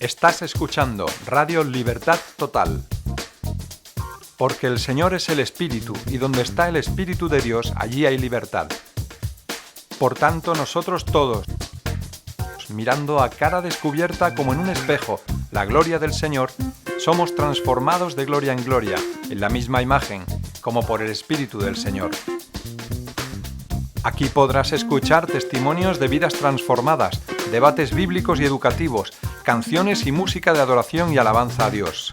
Estás escuchando Radio Libertad Total. Porque el Señor es el Espíritu, y donde está el Espíritu de Dios, allí hay libertad. Por tanto, nosotros todos, mirando a cara descubierta como en un espejo la gloria del Señor, somos transformados de gloria en gloria, en la misma imagen, como por el Espíritu del Señor. Aquí podrás escuchar testimonios de vidas transformadas, debates bíblicos y educativos, canciones y música de adoración y alabanza a Dios.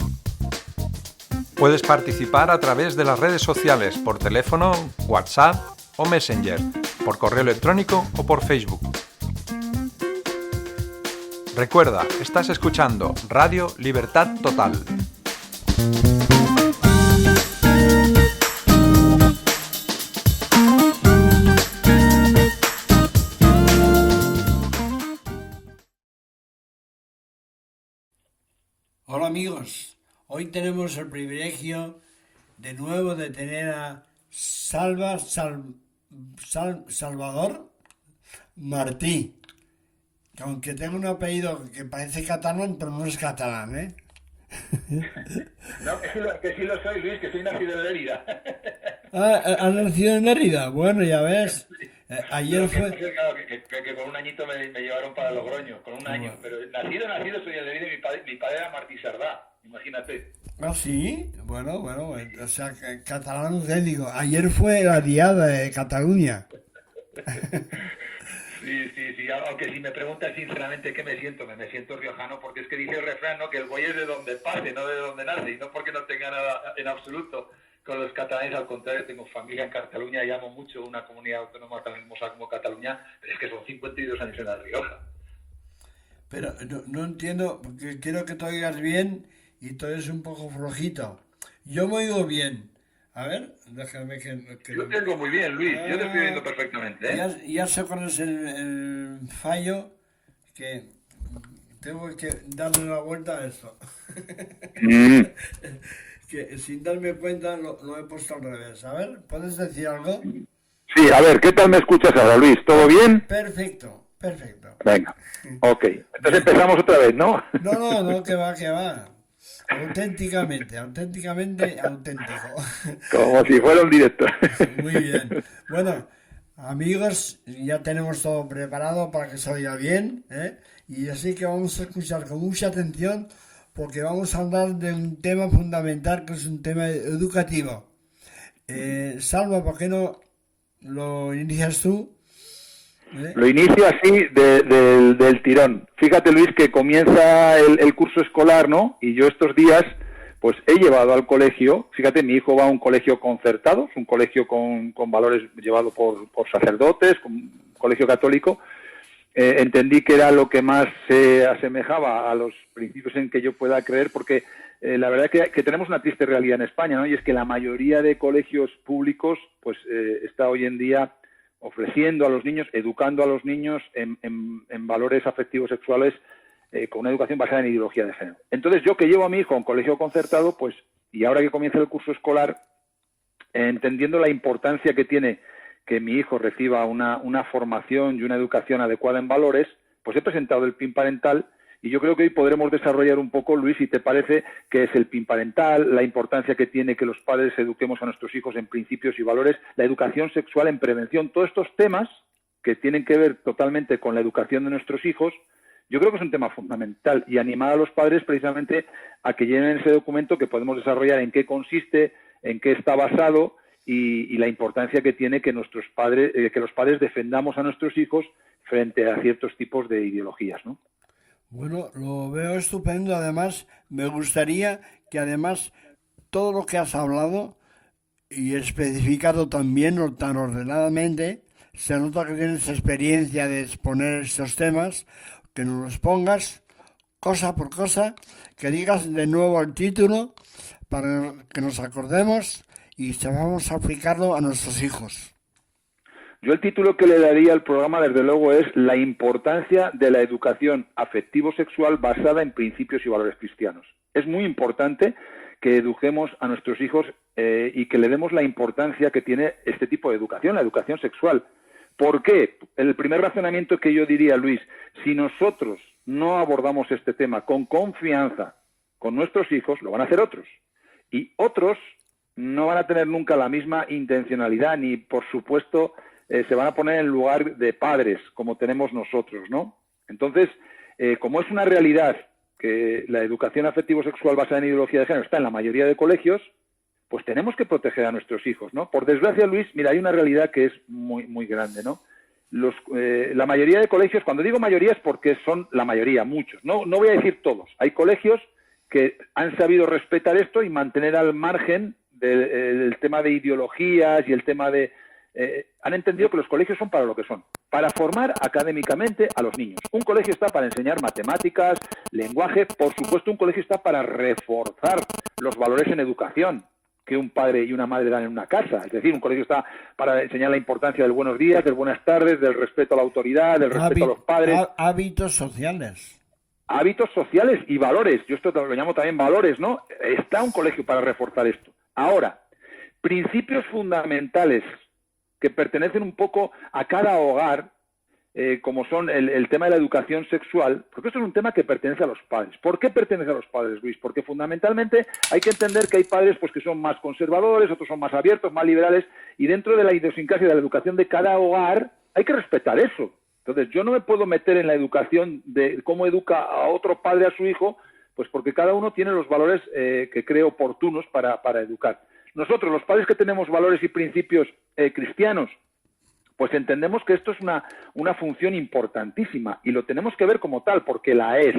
Puedes participar a través de las redes sociales, por teléfono, WhatsApp o Messenger, por correo electrónico o por Facebook. Recuerda, estás escuchando Radio Libertad Total. Hola amigos, hoy tenemos el privilegio de nuevo de tener a Salvador Martí, que aunque tenga un apellido que parece catalán, pero no es catalán, ¿eh? No, que sí lo soy, Luis, que soy nacido en Lérida. ¿Has nacido en Lérida? Bueno, ya ves. Ayer fue... Claro, que con un añito me llevaron para Logroño, con un año. Pero nacido soy en Lérida y mi padre era Martí Sardá, imagínate. ¿Ah, sí? Bueno, o sea, catalán auténtico. Ayer fue la diada de Cataluña. Sí, aunque si me preguntan sinceramente qué me siento riojano, porque es que dice el refrán, ¿no? Que el buey es de donde pase, no de donde nace, y no porque no tenga nada en absoluto con los catalanes, al contrario, tengo familia en Cataluña y amo mucho una comunidad autónoma tan hermosa como Cataluña, pero es que son 52 años en La Rioja. Pero no entiendo, porque quiero que te oigas bien y todo es un poco flojito. Yo me oigo bien. A ver, déjame que... Yo te oigo muy bien, Luis, yo te estoy viendo perfectamente, ¿eh? Ya sé cuál es el fallo, que tengo que darle una vuelta a esto. Que sin darme cuenta lo he puesto al revés. A ver, ¿puedes decir algo? Sí, a ver, ¿qué tal me escuchas ahora, Luis? ¿Todo bien? Perfecto. Venga, ok. Entonces empezamos otra vez, ¿no? No, que va. Auténticamente auténtico. Como si fuera un directo. Muy bien. Bueno, amigos, ya tenemos todo preparado para que se oiga bien, ¿eh? Y así que vamos a escuchar con mucha atención, porque vamos a hablar de un tema fundamental, que es un tema educativo. Salva, ¿por qué no lo inicias tú? Lo inicio así del tirón. Fíjate, Luis, que comienza el curso escolar, ¿no? Y yo estos días, pues he llevado al colegio, fíjate, mi hijo va a un colegio concertado, es un colegio con valores llevado por sacerdotes, un colegio católico. Entendí que era lo que más se asemejaba a los principios en que yo pueda creer, porque la verdad es que tenemos una triste realidad en España, ¿no? Y es que la mayoría de colegios públicos, pues está hoy en día ofreciendo a los niños, educando a los niños en valores afectivos sexuales con una educación basada en ideología de género. Entonces, yo que llevo a mi hijo a un colegio concertado, pues, y ahora que comienza el curso escolar, entendiendo la importancia que tiene que mi hijo reciba una formación y una educación adecuada en valores, pues he presentado el PIN parental. Y yo creo que hoy podremos desarrollar un poco, Luis, si te parece, qué es el PIN parental, la importancia que tiene que los padres eduquemos a nuestros hijos en principios y valores, la educación sexual en prevención, todos estos temas que tienen que ver totalmente con la educación de nuestros hijos. Yo creo que es un tema fundamental, y animar a los padres precisamente a que llenen ese documento, que podemos desarrollar en qué consiste, en qué está basado y la importancia que tiene que los padres defendamos a nuestros hijos frente a ciertos tipos de ideologías, ¿no? Bueno, lo veo estupendo. Además, me gustaría que además todo lo que has hablado y especificado también tan ordenadamente, se nota que tienes experiencia de exponer estos temas, que nos los pongas cosa por cosa, que digas de nuevo el título para que nos acordemos y vamos a aplicarlo a nuestros hijos. Yo el título que le daría al programa, desde luego, es La importancia de la educación afectivo-sexual basada en principios y valores cristianos. Es muy importante que eduquemos a nuestros hijos y que le demos la importancia que tiene este tipo de educación, la educación sexual. ¿Por qué? El primer razonamiento que yo diría, Luis, si nosotros no abordamos este tema con confianza con nuestros hijos, lo van a hacer otros. Y otros no van a tener nunca la misma intencionalidad, ni por supuesto se van a poner en lugar de padres, como tenemos nosotros, ¿no? Entonces, como es una realidad que la educación afectivo-sexual basada en ideología de género está en la mayoría de colegios, pues tenemos que proteger a nuestros hijos, ¿no? Por desgracia, Luis, mira, hay una realidad que es muy, muy grande, ¿no? La mayoría de colegios, cuando digo mayoría es porque son la mayoría, muchos, no voy a decir todos. Hay colegios que han sabido respetar esto y mantener al margen del tema de ideologías y el tema de... han entendido que los colegios son para lo que son, para formar académicamente a los niños. Un colegio está para enseñar matemáticas, lenguaje, por supuesto un colegio está para reforzar los valores en educación que un padre y una madre dan en una casa. Es decir, un colegio está para enseñar la importancia del buenos días, del buenas tardes, del respeto a la autoridad, del respeto a los padres. Hábitos sociales. Hábitos sociales y valores. Yo esto lo llamo también valores, ¿no? Está un colegio para reforzar esto. Ahora, principios fundamentales que pertenecen un poco a cada hogar, como son el tema de la educación sexual, porque esto es un tema que pertenece a los padres. ¿Por qué pertenece a los padres, Luis? Porque fundamentalmente hay que entender que hay padres pues, que son más conservadores, otros son más abiertos, más liberales, y dentro de la idiosincrasia de la educación de cada hogar hay que respetar eso. Entonces, yo no me puedo meter en la educación de cómo educa a otro padre a su hijo, pues porque cada uno tiene los valores que cree oportunos para educar. Nosotros, los padres que tenemos valores y principios cristianos, pues entendemos que esto es una función importantísima y lo tenemos que ver como tal, porque la es.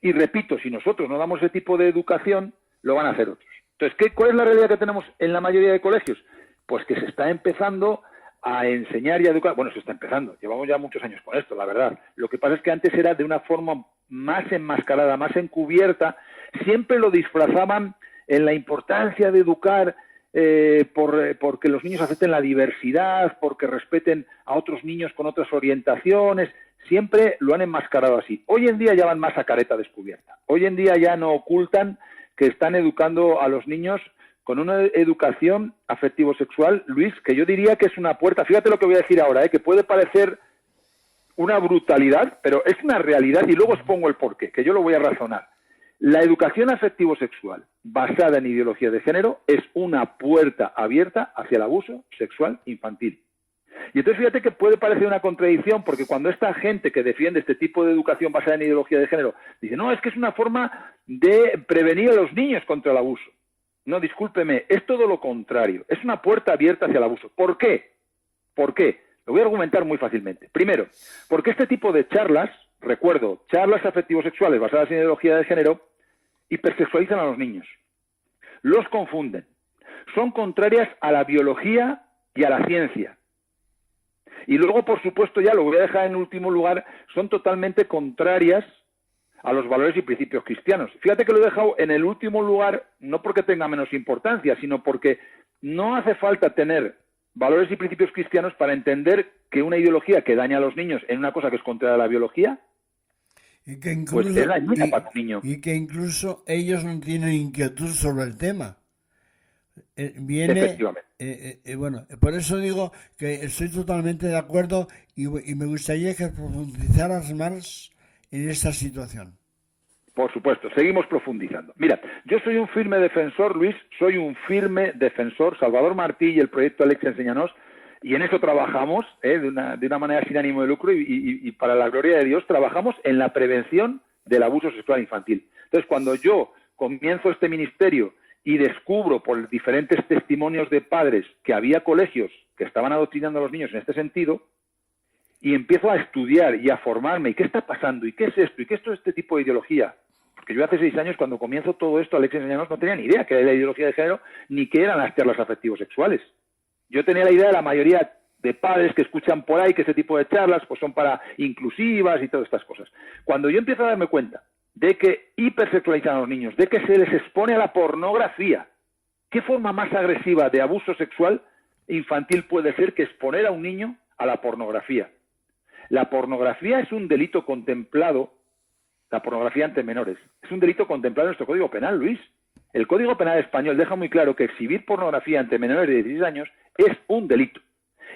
Y repito, si nosotros no damos ese tipo de educación, lo van a hacer otros. Entonces, ¿cuál es la realidad que tenemos en la mayoría de colegios? Pues que se está empezando a enseñar y a educar. Bueno, se está empezando, llevamos ya muchos años con esto, la verdad. Lo que pasa es que antes era de una forma más enmascarada, más encubierta, siempre lo disfrazaban en la importancia de educar porque los niños acepten la diversidad, porque respeten a otros niños con otras orientaciones, siempre lo han enmascarado así. Hoy en día ya van más a careta descubierta. Hoy en día ya no ocultan que están educando a los niños con una educación afectivo-sexual, Luis, que yo diría que es una puerta, fíjate lo que voy a decir ahora, que puede parecer una brutalidad, pero es una realidad y luego os pongo el porqué, que yo lo voy a razonar. La educación afectivo-sexual basada en ideología de género es una puerta abierta hacia el abuso sexual infantil. Y entonces fíjate que puede parecer una contradicción porque cuando esta gente que defiende este tipo de educación basada en ideología de género dice, no, es que es una forma de prevenir a los niños contra el abuso. No, discúlpeme, es todo lo contrario. Es una puerta abierta hacia el abuso. ¿Por qué? ¿Por qué? Lo voy a argumentar muy fácilmente. Primero, porque este tipo de charlas, recuerdo, charlas afectivo-sexuales basadas en ideología de género, hipersexualizan a los niños. Los confunden. Son contrarias a la biología y a la ciencia. Y luego, por supuesto, ya lo voy a dejar en último lugar, son totalmente contrarias a los valores y principios cristianos. Fíjate que lo he dejado en el último lugar, no porque tenga menos importancia, sino porque no hace falta tener valores y principios cristianos para entender que una ideología que daña a los niños en una cosa que es contraria a la biología, y que incluso, pues es dañina para tu niño. Y que incluso ellos no tienen inquietud sobre el tema. Efectivamente. Bueno, por eso digo que estoy totalmente de acuerdo y me gustaría que profundizaras más en esta situación. Por supuesto, seguimos profundizando. Mira, yo soy un firme defensor, Luis, soy un firme defensor, Salvador Martí y el proyecto Alex Enséñanos, y en eso trabajamos, de una manera sin ánimo de lucro y para la gloria de Dios, trabajamos en la prevención del abuso sexual infantil. Entonces, cuando yo comienzo este ministerio y descubro por diferentes testimonios de padres que había colegios que estaban adoctrinando a los niños en este sentido, y empiezo a estudiar y a formarme, ¿y qué está pasando? ¿Y qué es esto? ¿Y qué es todo este tipo de ideología? Porque yo hace 6 años, cuando comienzo todo esto, Alex Enséñanos, no tenía ni idea qué era la ideología de género, ni qué eran las charlas afectivos sexuales. Yo tenía la idea de la mayoría de padres que escuchan por ahí que ese tipo de charlas pues son para inclusivas y todas estas cosas. Cuando yo empiezo a darme cuenta de que hipersexualizan a los niños, de que se les expone a la pornografía, ¿qué forma más agresiva de abuso sexual infantil puede ser que exponer a un niño a la pornografía? La pornografía es un delito contemplado, la pornografía ante menores, es un delito contemplado en nuestro Código Penal, Luis. El Código Penal español deja muy claro que exhibir pornografía ante menores de 16 años es un delito.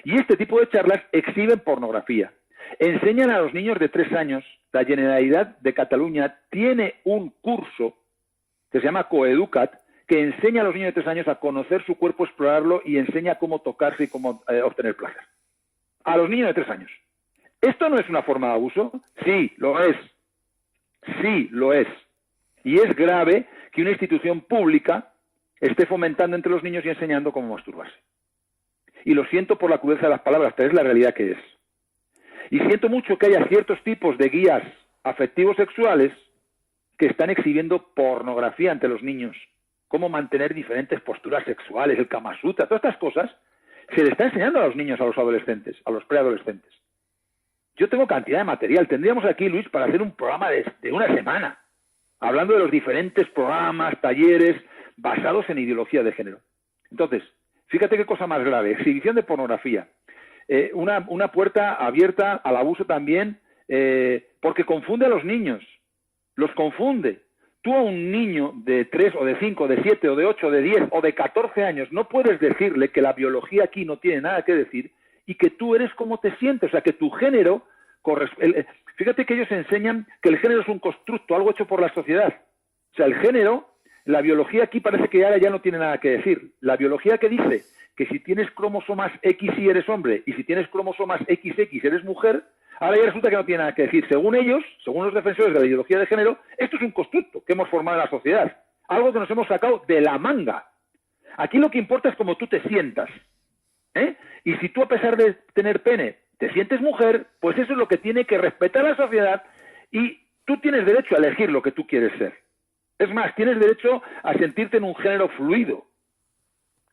Y este tipo de charlas exhiben pornografía. Enseñan a los niños de 3 años. La Generalitat de Cataluña tiene un curso que se llama Coeducat, que enseña a los niños de 3 años a conocer su cuerpo, explorarlo y enseña cómo tocarse y cómo obtener placer. A los niños de 3 años. ¿Esto no es una forma de abuso? Sí, lo es. Sí, lo es. Y es grave que una institución pública esté fomentando entre los niños y enseñando cómo masturbarse. Y lo siento por la crudeza de las palabras, pero es la realidad que es. Y siento mucho que haya ciertos tipos de guías afectivos sexuales que están exhibiendo pornografía ante los niños. Cómo mantener diferentes posturas sexuales, el Kama Sutra, todas estas cosas, se le está enseñando a los niños, a los adolescentes, a los preadolescentes. Yo tengo cantidad de material. Tendríamos aquí, Luis, para hacer un programa de una semana, hablando de los diferentes programas, talleres, basados en ideología de género. Entonces, fíjate qué cosa más grave. Exhibición de pornografía. Una puerta abierta al abuso también, porque confunde a los niños. Los confunde. Tú a un niño de 3 o de 5, de 7 o de 8 o de 10 o de 14 años no puedes decirle que la biología aquí no tiene nada que decir y que tú eres como te sientes, o sea, que tu género fíjate que ellos enseñan que el género es un constructo, algo hecho por la sociedad. O sea, el género, la biología aquí parece que ahora ya no tiene nada que decir. La biología que dice que si tienes cromosomas X y eres hombre y si tienes cromosomas XX eres mujer, ahora ya resulta que no tiene nada que decir. Según ellos, según los defensores de la ideología de género, esto es un constructo que hemos formado en la sociedad. Algo que nos hemos sacado de la manga. Aquí lo que importa es cómo tú te sientas. Y si tú, a pesar de tener pene, te sientes mujer, pues eso es lo que tiene que respetar la sociedad y tú tienes derecho a elegir lo que tú quieres ser. Es más, tienes derecho a sentirte en un género fluido.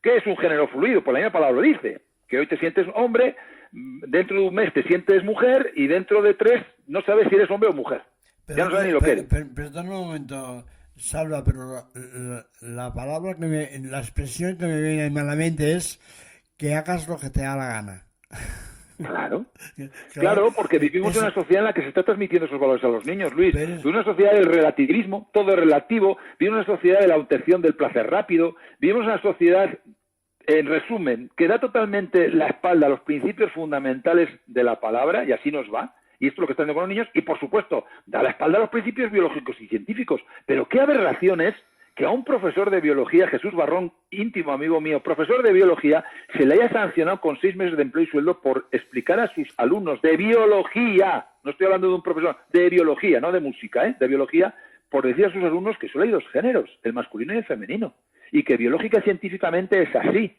¿Qué es un género fluido? Pues la misma palabra lo dice. Que hoy te sientes hombre, dentro de un mes te sientes mujer y dentro de 3 no sabes si eres hombre o mujer. Pero, ya no sabes ni lo que eres. Perdón un momento, Salva, pero la palabra la expresión que me viene a la mente es que hagas lo que te da la gana. Claro, porque vivimos en una sociedad en la que se está transmitiendo esos valores a los niños, Luis. Vivimos una sociedad del relativismo, todo es relativo. Vivimos una sociedad de la obtención del placer rápido. Vivimos una sociedad, en resumen, que da totalmente la espalda a los principios fundamentales de la palabra, y así nos va. Y esto es lo que está haciendo con los niños. Y, por supuesto, da la espalda a los principios biológicos y científicos. Pero qué aberración es que a un profesor de biología, Jesús Barrón, íntimo amigo mío, profesor de biología, se le haya sancionado con 6 meses de empleo y sueldo por explicar a sus alumnos de biología, no estoy hablando de un profesor, de biología, no de música, de biología, por decir a sus alumnos que solo hay 2 géneros, el masculino y el femenino, y que biológica y científicamente es así.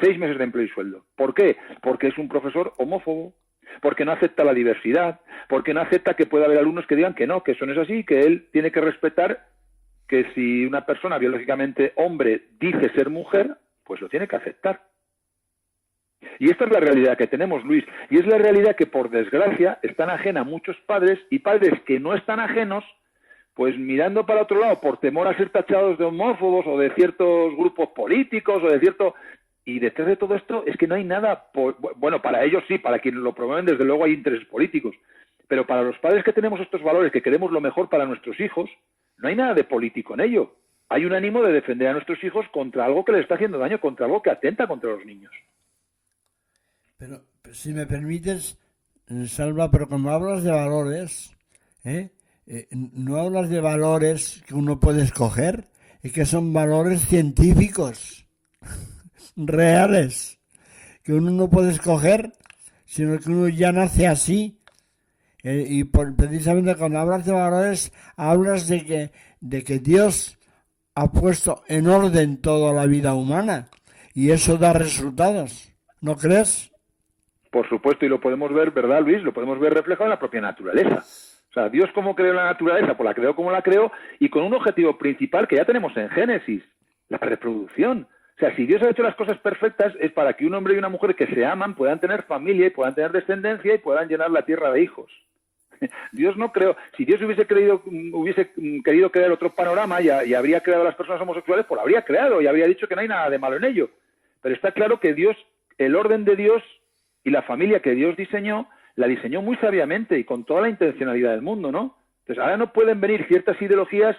6 meses de empleo y sueldo. ¿Por qué? Porque es un profesor homófobo, porque no acepta la diversidad, porque no acepta que pueda haber alumnos que digan que no, que eso no es así, que él tiene que respetar que si una persona biológicamente hombre dice ser mujer, pues lo tiene que aceptar. Y esta es la realidad que tenemos, Luis. Y es la realidad que, por desgracia, están ajena a muchos padres y padres que no están ajenos, pues mirando para otro lado por temor a ser tachados de homófobos o de ciertos grupos políticos o de cierto... Y detrás de todo esto es que no hay nada... Bueno, para ellos sí, para quienes lo promueven, desde luego hay intereses políticos. Pero para los padres que tenemos estos valores, que queremos lo mejor para nuestros hijos, no hay nada de político en ello. Hay un ánimo de defender a nuestros hijos contra algo que les está haciendo daño, contra algo que atenta contra los niños. Pero si me permites, Salva, pero cuando hablas de valores, no hablas de valores que uno puede escoger, es que son valores científicos, reales, que uno no puede escoger, sino que uno ya nace así. Precisamente cuando hablas de valores, hablas de que Dios ha puesto en orden toda la vida humana y eso da resultados, ¿no crees? Por supuesto, y lo podemos ver, ¿verdad, Luis? Lo podemos ver reflejado en la propia naturaleza. O sea, Dios, ¿cómo creó la naturaleza? Pues la creó como la creó y con un objetivo principal que ya tenemos en Génesis, la reproducción. O sea, si Dios ha hecho las cosas perfectas es para que un hombre y una mujer que se aman puedan tener familia y puedan tener descendencia y puedan llenar la tierra de hijos. Dios no creó. Si Dios hubiese querido crear otro panorama y habría creado a las personas homosexuales, pues lo habría creado y habría dicho que no hay nada de malo en ello. Pero está claro que Dios, el orden de Dios y la familia que Dios diseñó, la diseñó muy sabiamente y con toda la intencionalidad del mundo, ¿no? Entonces ahora no pueden venir ciertas ideologías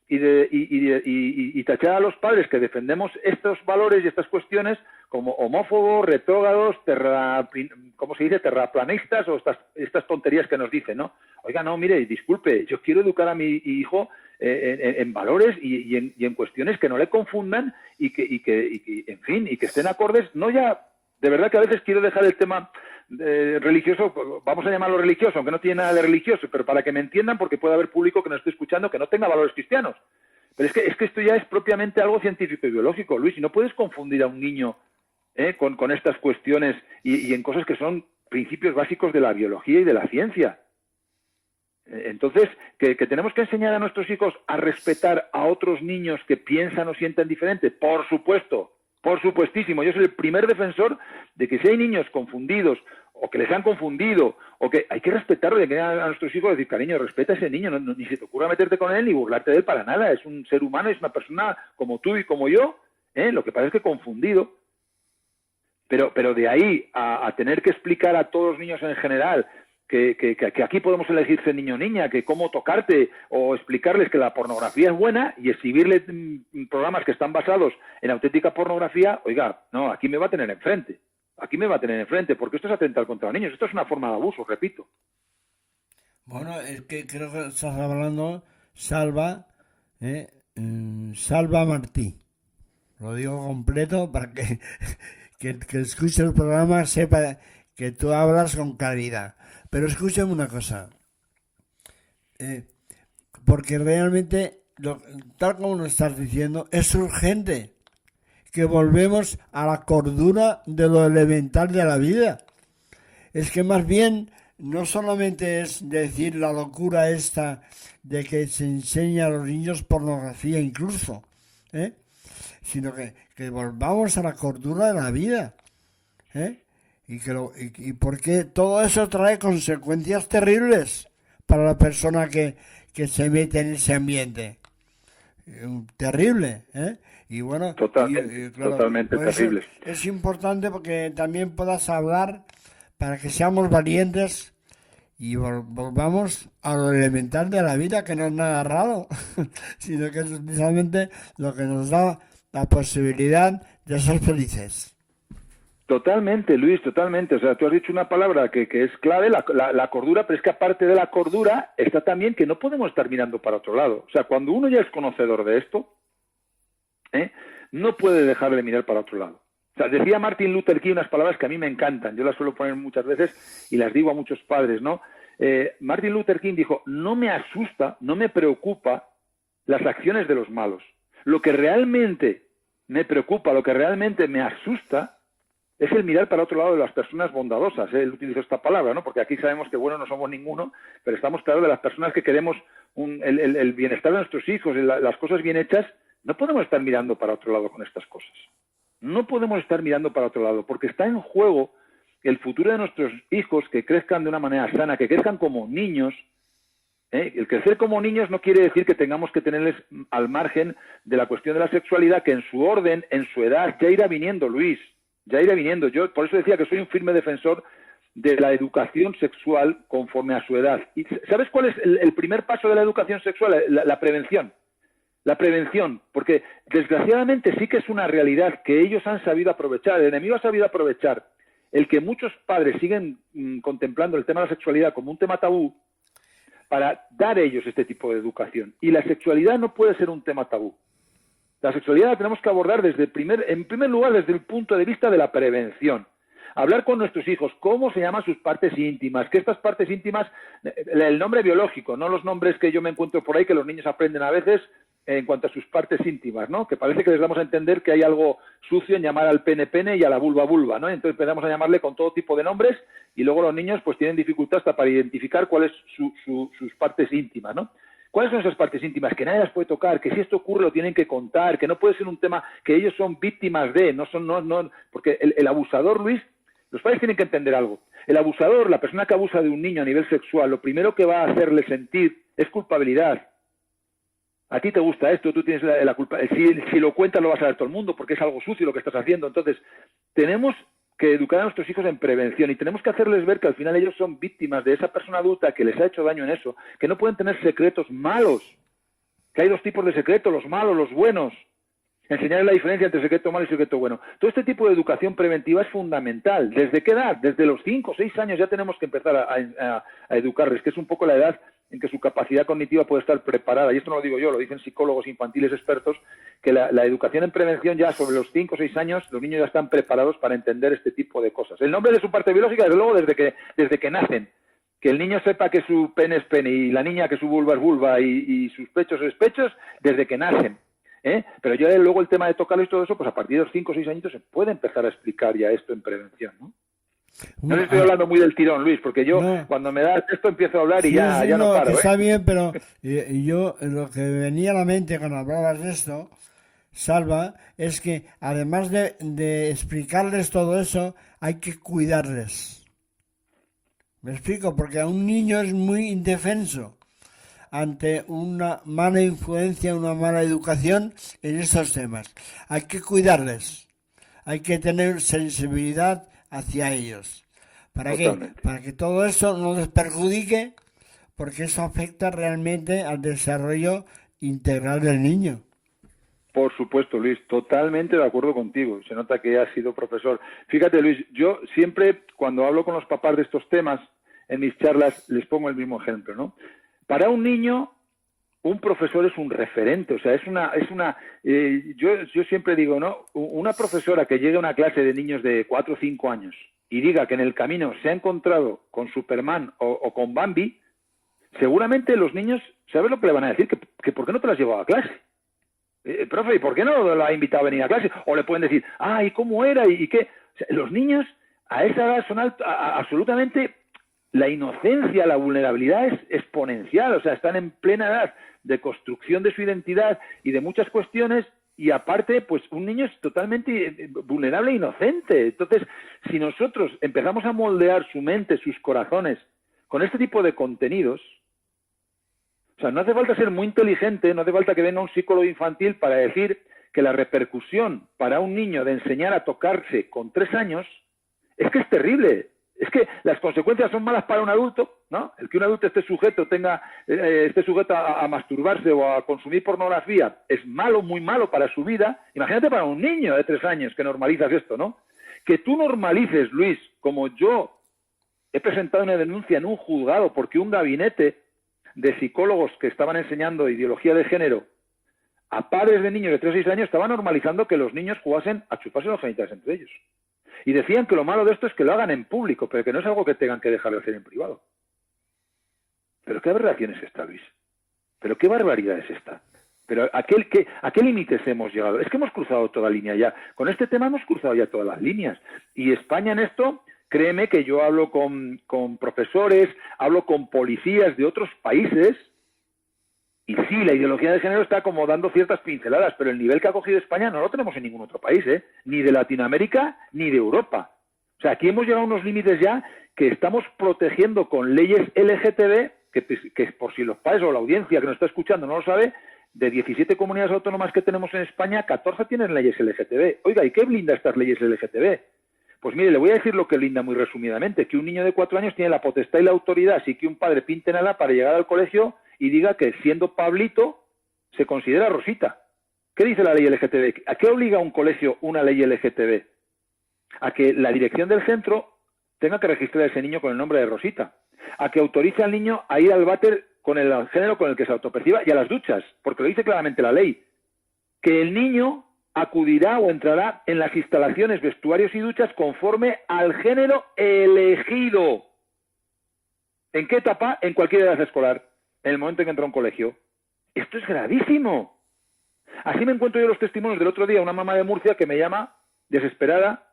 y tachar a los padres que defendemos estos valores y estas cuestiones como homófobos, retrógrados, ¿cómo se dice? Terraplanistas o estas tonterías que nos dicen, ¿no? Oiga, no, mire, disculpe, yo quiero educar a mi hijo en valores y en cuestiones que no le confundan y que, en fin, y que estén acordes, no ya, de verdad que a veces quiero dejar el tema religioso, vamos a llamarlo religioso, aunque no tiene nada de religioso, pero para que me entiendan, porque puede haber público que nos esté escuchando que no tenga valores cristianos. Pero es que esto ya es propiamente algo científico y biológico, Luis, y no puedes confundir a un niño con estas cuestiones y en cosas que son principios básicos de la biología y de la ciencia. Entonces, que tenemos que enseñar a nuestros hijos a respetar a otros niños que piensan o sienten diferente, por supuesto, por supuestísimo. Yo soy el primer defensor de que si hay niños confundidos o que les han confundido, o que hay que respetarlo, y que a nuestros hijos decir, cariño, respeta a ese niño, ni se te ocurra meterte con él ni burlarte de él para nada, es un ser humano, es una persona como tú y como yo, lo que pasa es que confundido. Pero de ahí a tener que explicar a todos los niños en general que aquí podemos elegir ser niño o niña, que cómo tocarte, o explicarles que la pornografía es buena y exhibirles programas que están basados en auténtica pornografía, oiga, no, aquí me va a tener enfrente. Aquí me va a tener enfrente, porque esto es atentar contra los niños. Esto es una forma de abuso, repito. Bueno, es que creo que estás hablando Salva Martí. Lo digo completo para que escuche el programa sepa que tú hablas con claridad. Pero escúchame una cosa. Porque realmente, tal como nos estás diciendo, es urgente que volvemos a la cordura de lo elemental de la vida. Es que más bien no solamente es decir la locura esta de que se enseña a los niños pornografía incluso, sino que volvamos a la cordura de la vida, y porque todo eso trae consecuencias terribles para la persona que se mete en ese ambiente. Terrible, y bueno, totalmente terrible. Es importante porque también puedas hablar para que seamos valientes y volvamos a lo elemental de la vida, que no es nada raro, sino que es precisamente lo que nos da la posibilidad de ser felices. Totalmente, Luis, totalmente. O sea, tú has dicho una palabra que es clave, la cordura, pero es que aparte de la cordura está también que no podemos estar mirando para otro lado. O sea, cuando uno ya es conocedor de esto, no puede dejar de mirar para otro lado. O sea, decía Martin Luther King unas palabras que a mí me encantan. Yo las suelo poner muchas veces y las digo a muchos padres, ¿no? Martin Luther King dijo, no me asusta, no me preocupa las acciones de los malos. Lo que realmente me preocupa, lo que realmente me asusta, es el mirar para otro lado de las personas bondadosas. Él utilizó esta palabra, ¿no? Porque aquí sabemos que, bueno, no somos ninguno, pero estamos claros de las personas que queremos el bienestar de nuestros hijos, las cosas bien hechas. No podemos estar mirando para otro lado con estas cosas. No podemos estar mirando para otro lado, porque está en juego el futuro de nuestros hijos, que crezcan de una manera sana, que crezcan como niños. El crecer como niños no quiere decir que tengamos que tenerles al margen de la cuestión de la sexualidad, que en su orden, en su edad, ya irá viniendo, Luis. Ya irá viniendo. Yo por eso decía que soy un firme defensor de la educación sexual conforme a su edad. ¿Y sabes cuál es el primer paso de la educación sexual? La prevención. La prevención, porque desgraciadamente sí que es una realidad que ellos han sabido aprovechar, el enemigo ha sabido aprovechar el que muchos padres siguen contemplando el tema de la sexualidad como un tema tabú para dar ellos este tipo de educación. Y la sexualidad no puede ser un tema tabú. La sexualidad la tenemos que abordar en primer lugar desde el punto de vista de la prevención. Hablar con nuestros hijos cómo se llaman sus partes íntimas, que estas partes íntimas, el nombre biológico, no los nombres que yo me encuentro por ahí que los niños aprenden a veces en cuanto a sus partes íntimas, ¿no? Que parece que les damos a entender que hay algo sucio en llamar al pene pene y a la vulva vulva, ¿no? Entonces empezamos a llamarle con todo tipo de nombres y luego los niños pues tienen dificultad hasta para identificar cuál es sus partes íntimas, ¿no? ¿Cuáles son esas partes íntimas? Que nadie las puede tocar, que si esto ocurre lo tienen que contar, que no puede ser un tema que ellos son víctimas de, porque el abusador, Luis, los padres tienen que entender algo. El abusador, la persona que abusa de un niño a nivel sexual, lo primero que va a hacerle sentir es culpabilidad. A ti te gusta esto, tú tienes la culpa. Si lo cuentas lo va a saber todo el mundo porque es algo sucio lo que estás haciendo. Entonces, tenemos que educar a nuestros hijos en prevención y tenemos que hacerles ver que al final ellos son víctimas de esa persona adulta que les ha hecho daño en eso, que no pueden tener secretos malos, que hay dos tipos de secretos, los malos, los buenos. Enseñarles la diferencia entre secreto malo y secreto bueno. Todo este tipo de educación preventiva es fundamental. ¿Desde qué edad? Desde los 5 o 6 años ya tenemos que empezar a educarles, que es un poco la edad en que su capacidad cognitiva puede estar preparada. Y esto no lo digo yo, lo dicen psicólogos infantiles expertos, que la educación en prevención ya sobre los 5 o 6 años, los niños ya están preparados para entender este tipo de cosas. El nombre de su parte biológica, desde luego, desde que nacen. Que el niño sepa que su pene es pene y la niña que su vulva es vulva y sus pechos es pechos, desde que nacen. Pero ya luego el tema de tocarlo y todo eso, pues a partir de los 5 o 6 añitos se puede empezar a explicar ya esto en prevención, ¿no? No le estoy hablando muy del tirón, Luis, porque yo cuando me da esto empiezo a hablar y ya no paro. Está bien, pero yo lo que me venía a la mente cuando hablabas de esto, Salva, es que además de explicarles todo eso, hay que cuidarles. ¿Me explico? Porque a un niño es muy indefenso ante una mala influencia, una mala educación en estos temas. Hay que cuidarles, hay que tener sensibilidad hacia ellos. ¿Para qué? Para que todo eso no les perjudique, porque eso afecta realmente al desarrollo integral del niño. Por supuesto, Luis, totalmente de acuerdo contigo. Se nota que has sido profesor. Fíjate, Luis, yo siempre cuando hablo con los papás de estos temas, en mis charlas les pongo el mismo ejemplo, ¿no? Para un niño, un profesor es un referente, o sea, yo siempre digo, ¿no? Una profesora que llegue a una clase de niños de 4 o 5 años y diga que en el camino se ha encontrado con Superman o con Bambi, seguramente los niños, ¿sabes lo que le van a decir? Que ¿por qué no te las llevaba a clase? Profe, ¿y por qué no la ha invitado a venir a clase? O le pueden decir, ¿y cómo era? ¿Y qué? O sea, los niños a esa edad son absolutamente... La inocencia, la vulnerabilidad es exponencial, o sea, están en plena edad de construcción de su identidad y de muchas cuestiones, y aparte, pues un niño es totalmente vulnerable e inocente. Entonces, si nosotros empezamos a moldear su mente, sus corazones, con este tipo de contenidos, o sea, no hace falta ser muy inteligente, no hace falta que venga un psicólogo infantil para decir que la repercusión para un niño de enseñar a tocarse con 3 años es que es terrible. Es que las consecuencias son malas para un adulto, ¿no? El que un adulto esté sujeto a masturbarse o a consumir pornografía es malo, muy malo para su vida. Imagínate para un niño de 3 años que normalizas esto, ¿no? Que tú normalices, Luis, como yo he presentado una denuncia en un juzgado porque un gabinete de psicólogos que estaban enseñando ideología de género a padres de niños de 3 o 6 años estaban normalizando que los niños jugasen a chuparse los genitales entre ellos. Y decían que lo malo de esto es que lo hagan en público, pero que no es algo que tengan que dejar de hacer en privado. ¿Pero qué aberración es esta, Luis? ¿Pero qué barbaridad es esta? ¿Pero a qué límites hemos llegado? Es que hemos cruzado toda línea ya. Con este tema hemos cruzado ya todas las líneas. Y España en esto, créeme que yo hablo con profesores, hablo con policías de otros países. Y sí, la ideología de género está como dando ciertas pinceladas, pero el nivel que ha cogido España no lo tenemos en ningún otro país, ni de Latinoamérica ni de Europa. O sea, aquí hemos llegado a unos límites ya que estamos protegiendo con leyes LGTB, que por si los padres o la audiencia que nos está escuchando no lo sabe, de 17 comunidades autónomas que tenemos en España, 14 tienen leyes LGTB. Oiga, ¿y qué blinda estas leyes LGTB? Pues mire, le voy a decir lo que blinda muy resumidamente, que un niño de 4 años tiene la potestad y la autoridad, así que un padre pinte nada para llegar al colegio y diga que siendo Pablito se considera Rosita. ¿Qué dice la ley LGTB? ¿A qué obliga un colegio una ley LGTB? A que la dirección del centro tenga que registrar a ese niño con el nombre de Rosita. A que autorice al niño a ir al váter con el género con el que se autoperciba y a las duchas, porque lo dice claramente la ley. Que el niño acudirá o entrará en las instalaciones, vestuarios y duchas conforme al género elegido. ¿En qué etapa? En cualquier edad escolar. En el momento en que entra a un colegio. Esto es gravísimo. Así me encuentro yo los testimonios del otro día, una mamá de Murcia que me llama desesperada,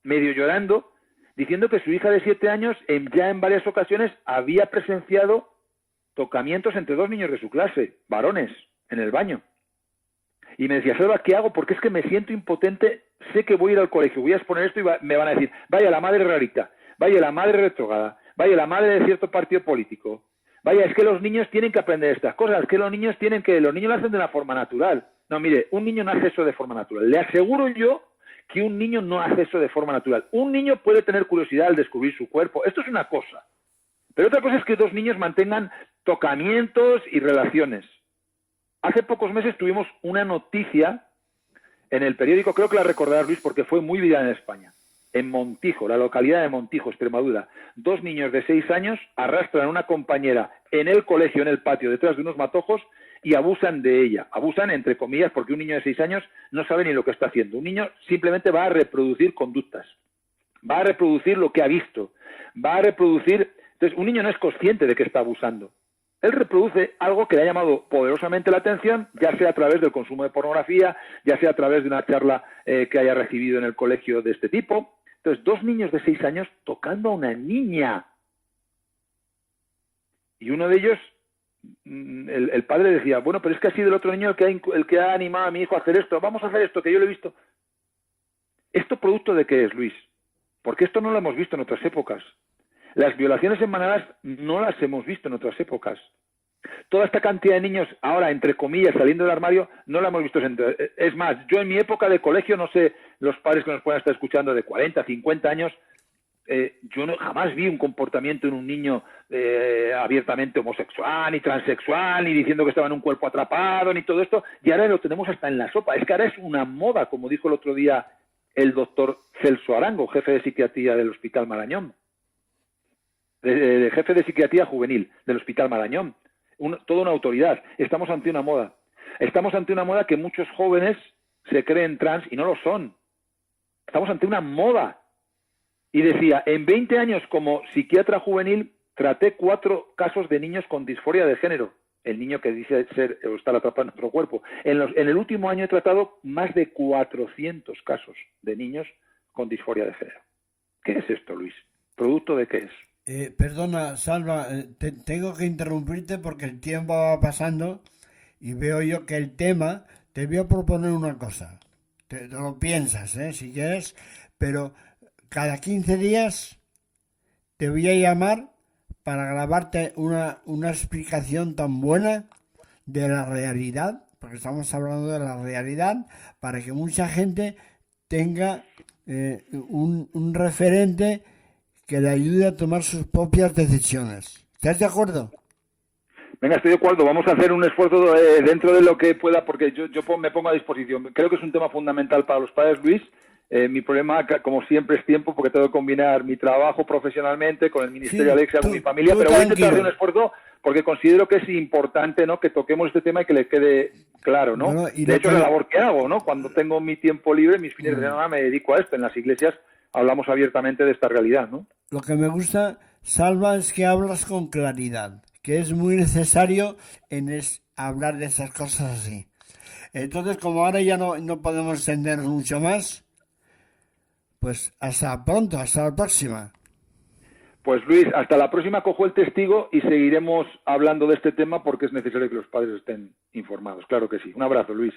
medio llorando, diciendo que su hija de 7 años ya en varias ocasiones había presenciado tocamientos entre 2 niños de su clase, varones, en el baño. Y me decía, Salva, ¿qué hago? Porque es que me siento impotente, sé que voy a ir al colegio, voy a exponer esto y me van a decir, vaya la madre rarita, vaya la madre retrógrada, vaya la madre de cierto partido político. Vaya, es que los niños tienen que aprender estas cosas, es que los niños lo hacen de una forma natural. No, mire, un niño no hace eso de forma natural. Le aseguro yo que un niño no hace eso de forma natural. Un niño puede tener curiosidad al descubrir su cuerpo. Esto es una cosa. Pero otra cosa es que 2 niños mantengan tocamientos y relaciones. Hace pocos meses tuvimos una noticia en el periódico, creo que la recordarás, Luis, porque fue muy viral en España. En Montijo, la localidad de Montijo, Extremadura, 2 niños de 6 años arrastran a una compañera en el colegio, en el patio, detrás de unos matojos, y abusan de ella. Abusan, entre comillas, porque un niño de 6 años no sabe ni lo que está haciendo. Un niño simplemente va a reproducir conductas, va a reproducir lo que ha visto, va a reproducir... Entonces, un niño no es consciente de que está abusando. Él reproduce algo que le ha llamado poderosamente la atención, ya sea a través del consumo de pornografía, ya sea a través de una charla que haya recibido en el colegio de este tipo. Entonces, 2 niños de 6 años tocando a una niña. Y uno de ellos, el padre decía, bueno, pero es que ha sido el otro niño el que ha animado a mi hijo a hacer esto. Vamos a hacer esto, que yo lo he visto. ¿Esto producto de qué es, Luis? Porque esto no lo hemos visto en otras épocas. Las violaciones en manadas no las hemos visto en otras épocas. Toda esta cantidad de niños ahora, entre comillas, saliendo del armario, no la hemos visto. Es más, yo en mi época de colegio, no sé, los padres que nos puedan estar escuchando de 40, 50 años, yo jamás vi un comportamiento en un niño abiertamente homosexual, ni transexual, ni diciendo que estaba en un cuerpo atrapado, ni todo esto, y ahora lo tenemos hasta en la sopa. Es que ahora es una moda, como dijo el otro día el doctor Celso Arango, jefe de psiquiatría del Hospital Marañón. Jefe de psiquiatría juvenil del Hospital Marañón, toda una autoridad. Estamos ante una moda. Estamos ante una moda que muchos jóvenes se creen trans y no lo son. Estamos ante una moda. Y decía, en 20 años como psiquiatra juvenil traté 4 casos de niños con disforia de género. El niño que dice ser o estar atrapado en nuestro cuerpo. En el último año he tratado más de 400 casos de niños con disforia de género. ¿Qué es esto, Luis? ¿Producto de qué es? Perdona, Salva, tengo que interrumpirte porque el tiempo va pasando y veo yo que el tema, te voy a proponer una cosa, te lo piensas, si quieres, pero cada 15 días te voy a llamar para grabarte una explicación tan buena de la realidad, porque estamos hablando de la realidad, para que mucha gente tenga un referente que le ayude a tomar sus propias decisiones. ¿Estás de acuerdo? Venga, estoy de acuerdo. Vamos a hacer un esfuerzo dentro de lo que pueda, porque yo me pongo a disposición. Creo que es un tema fundamental para los padres, Luis. Mi problema, como siempre, es tiempo, porque tengo que combinar mi trabajo profesionalmente con el Ministerio de Alexia, con mi familia, pero voy a intentar hacer un esfuerzo porque considero que es importante, ¿no?, que toquemos este tema y que le quede claro, ¿no? Bueno, de hecho, es la labor que hago, ¿no? Cuando tengo mi tiempo libre, mis fines de semana, me dedico a esto. En las iglesias hablamos abiertamente de esta realidad, ¿no? Lo que me gusta, Salva, es que hablas con claridad, que es muy necesario hablar de esas cosas así. Entonces, como ahora ya no podemos extender mucho más, pues hasta pronto, hasta la próxima. Pues Luis, hasta la próxima cojo el testigo y seguiremos hablando de este tema porque es necesario que los padres estén informados. Claro que sí. Un abrazo, Luis.